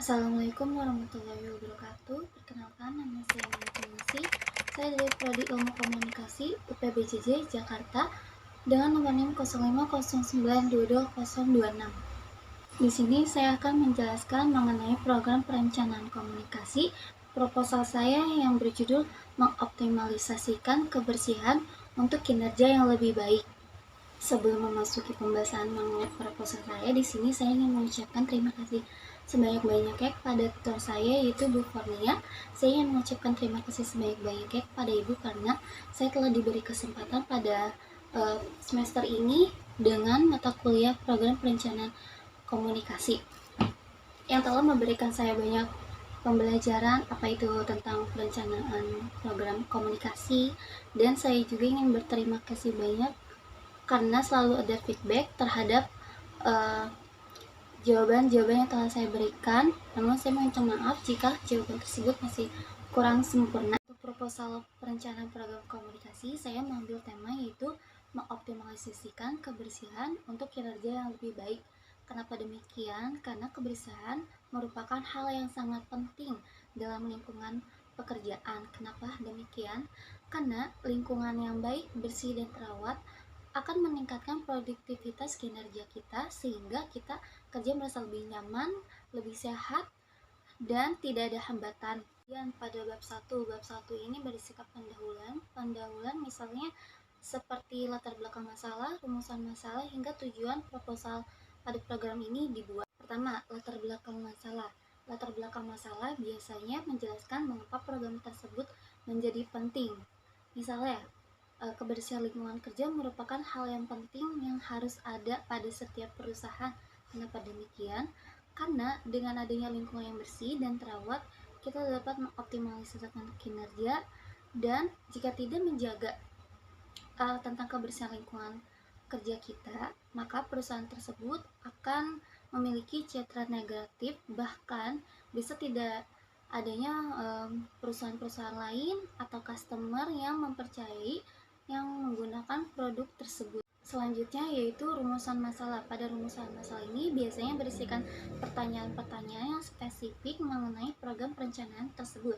Assalamualaikum warahmatullahi wabarakatuh. Perkenalkan, nama saya Nurul. Saya dari Prodi Ilmu Komunikasi UPBJJ Jakarta dengan nomor NIM 0509220026. Di sini saya akan menjelaskan mengenai program perencanaan komunikasi. Proposal saya yang berjudul mengoptimalisasikan kebersihan untuk kinerja yang lebih baik. Sebelum memasuki pembahasan mengenai proposal saya, di sini saya ingin mengucapkan terima kasih sebanyak-banyaknya kepada tutor saya, yaitu Bu Fornia. Saya ingin mengucapkan terima kasih sebanyak-banyaknya kepada Ibu karena saya telah diberi kesempatan pada semester ini dengan mata kuliah program perencanaan komunikasi yang telah memberikan saya banyak pembelajaran apa itu tentang perencanaan program komunikasi, dan saya juga ingin berterima kasih banyak karena selalu ada feedback terhadap jawaban-jawaban yang telah saya berikan. Namun saya minta maaf jika jawaban tersebut masih kurang sempurna. Untuk proposal perencanaan program komunikasi, saya mengambil tema yaitu mengoptimalisasikan kebersihan untuk kinerja yang lebih baik. Kenapa demikian? Karena kebersihan merupakan hal yang sangat penting dalam lingkungan pekerjaan. Kenapa demikian? Karena lingkungan yang baik, bersih, dan terawat akan meningkatkan produktivitas kinerja kita sehingga kita kerja merasa lebih nyaman, lebih sehat, dan tidak ada hambatan. Dan pada bab 1 ini berisikan pendahuluan misalnya seperti latar belakang masalah, rumusan masalah, hingga tujuan proposal pada program ini dibuat. Pertama, latar belakang masalah. Latar belakang masalah biasanya menjelaskan mengapa program tersebut menjadi penting. Misalnya, kebersihan lingkungan kerja merupakan hal yang penting yang harus ada pada setiap perusahaan. Kenapa demikian? Karena dengan adanya lingkungan yang bersih dan terawat, kita dapat mengoptimalisasikan kinerja, dan jika tidak menjaga tentang kebersihan lingkungan kerja kita, maka perusahaan tersebut akan memiliki citra negatif, bahkan bisa tidak adanya perusahaan-perusahaan lain atau customer yang mempercayai yang menggunakan produk tersebut. Selanjutnya yaitu rumusan masalah. Pada rumusan masalah ini biasanya berisikan pertanyaan-pertanyaan yang spesifik mengenai program perencanaan tersebut.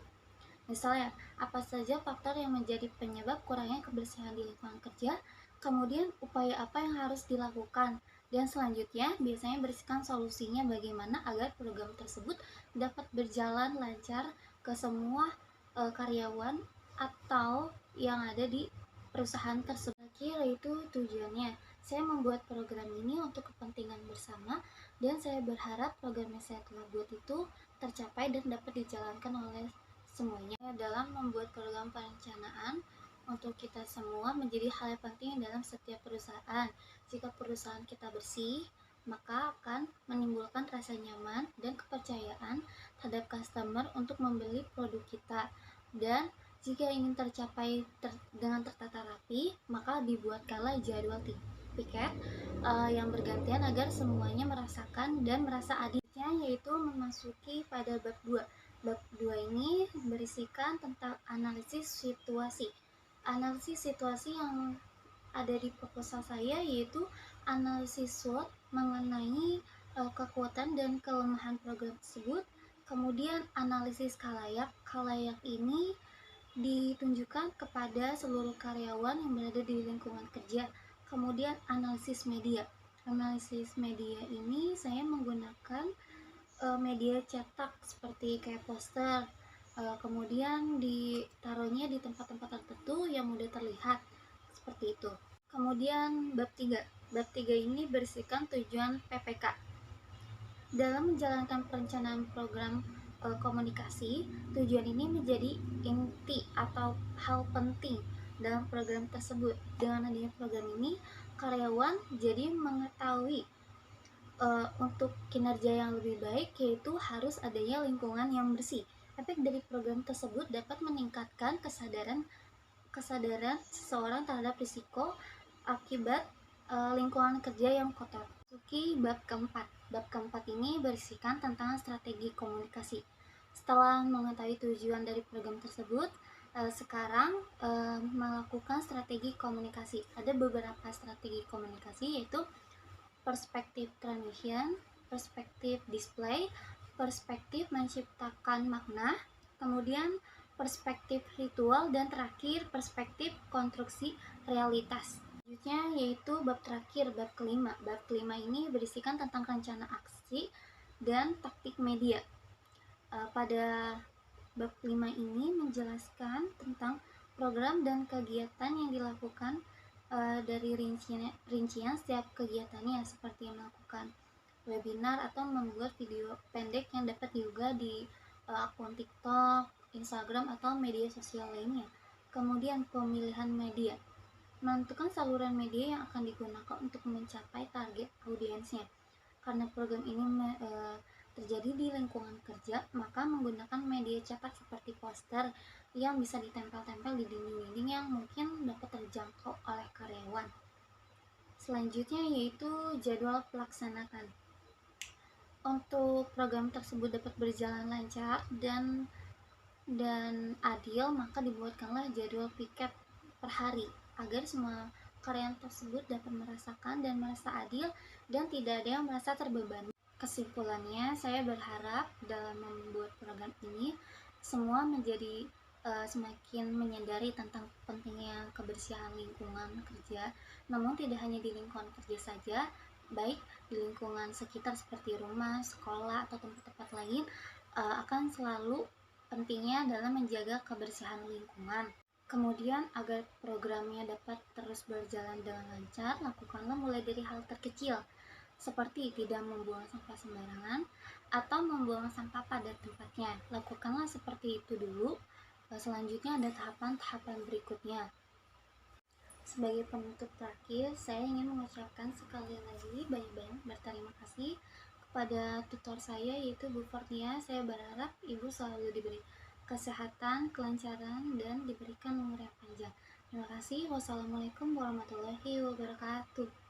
Misalnya, apa saja faktor yang menjadi penyebab kurangnya kebersihan di lingkungan kerja, kemudian upaya apa yang harus dilakukan, dan selanjutnya biasanya berisikan solusinya bagaimana agar program tersebut dapat berjalan lancar ke semua karyawan atau yang ada di perusahaan tersebut. Kira itu tujuannya. Saya membuat program ini untuk kepentingan bersama, dan saya berharap program yang saya telah buat itu tercapai dan dapat dijalankan oleh semuanya. Dalam membuat program perencanaan untuk kita semua menjadi hal yang penting dalam setiap perusahaan. Jika perusahaan kita bersih, maka akan menimbulkan rasa nyaman dan kepercayaan terhadap customer untuk membeli produk kita. Dan jika ingin tercapai dengan tertata rapi, maka dibuatkanlah jadwal tiket yang bergantian agar semuanya merasakan dan merasa adil. Yaitu memasuki pada bab 2. Bab 2 ini berisikan tentang analisis situasi. Analisis situasi yang ada di proposal saya yaitu analisis SWOT mengenai kekuatan dan kelemahan program tersebut. Kemudian analisis kalayak. Kalayak ini ditunjukkan kepada seluruh karyawan yang berada di lingkungan kerja. Kemudian analisis media. Analisis media ini saya menggunakan media cetak seperti kayak poster, kemudian ditaruhnya di tempat-tempat tertentu yang mudah terlihat seperti itu. Kemudian bab 3. Bab 3 ini berisikan tujuan PPK. Dalam menjalankan perencanaan program komunikasi, tujuan ini menjadi inti atau hal penting dalam program tersebut. Dengan adanya program ini, karyawan jadi mengetahui untuk kinerja yang lebih baik, yaitu harus adanya lingkungan yang bersih. Efek dari program tersebut dapat meningkatkan kesadaran seseorang terhadap risiko akibat lingkungan kerja yang kotor. Masuki bab keempat. Bab keempat ini berisikan tentang strategi komunikasi. Setelah mengetahui tujuan dari program tersebut, sekarang melakukan strategi komunikasi. Ada beberapa strategi komunikasi, yaitu perspektif transmission, perspektif display, perspektif menciptakan makna, kemudian perspektif ritual, dan terakhir perspektif konstruksi realitas. Selanjutnya yaitu bab terakhir, bab kelima. Bab kelima ini berisikan tentang rencana aksi dan taktik media. Pada bab 5 ini menjelaskan tentang program dan kegiatan yang dilakukan dari rincian setiap kegiatannya, seperti melakukan webinar atau membuat video pendek yang dapat diunggah di akun TikTok, Instagram, atau media sosial lainnya. Kemudian pemilihan media, menentukan saluran media yang akan digunakan untuk mencapai target audiensnya. Karena program ini terjadi di lingkungan kerja, maka menggunakan media cetak seperti poster yang bisa ditempel-tempel di dinding-dinding yang mungkin dapat terjangkau oleh karyawan. Selanjutnya yaitu jadwal pelaksanakan. Untuk program tersebut dapat berjalan lancar dan adil, maka dibuatkanlah jadwal piket per hari agar semua karyawan tersebut dapat merasakan dan merasa adil dan tidak ada yang merasa terbebani. Kesimpulannya, saya berharap dalam membuat program ini semua menjadi semakin menyadari tentang pentingnya kebersihan lingkungan kerja, namun tidak hanya di lingkungan kerja saja, baik di lingkungan sekitar seperti rumah, sekolah, atau tempat-tempat lain, akan selalu pentingnya dalam menjaga kebersihan lingkungan. Kemudian agar programnya dapat terus berjalan dengan lancar, lakukanlah mulai dari hal terkecil, seperti tidak membuang sampah sembarangan atau membuang sampah pada tempatnya. Lakukanlah seperti itu dulu. Selanjutnya ada tahapan-tahapan berikutnya. Sebagai penutup terakhir, saya ingin mengucapkan sekali lagi banyak-banyak berterima kasih kepada tutor saya, yaitu Bu Fornia. Saya berharap Ibu selalu diberi kesehatan, kelancaran, dan diberikan umur yang panjang. Terima kasih. Wassalamualaikum warahmatullahi wabarakatuh.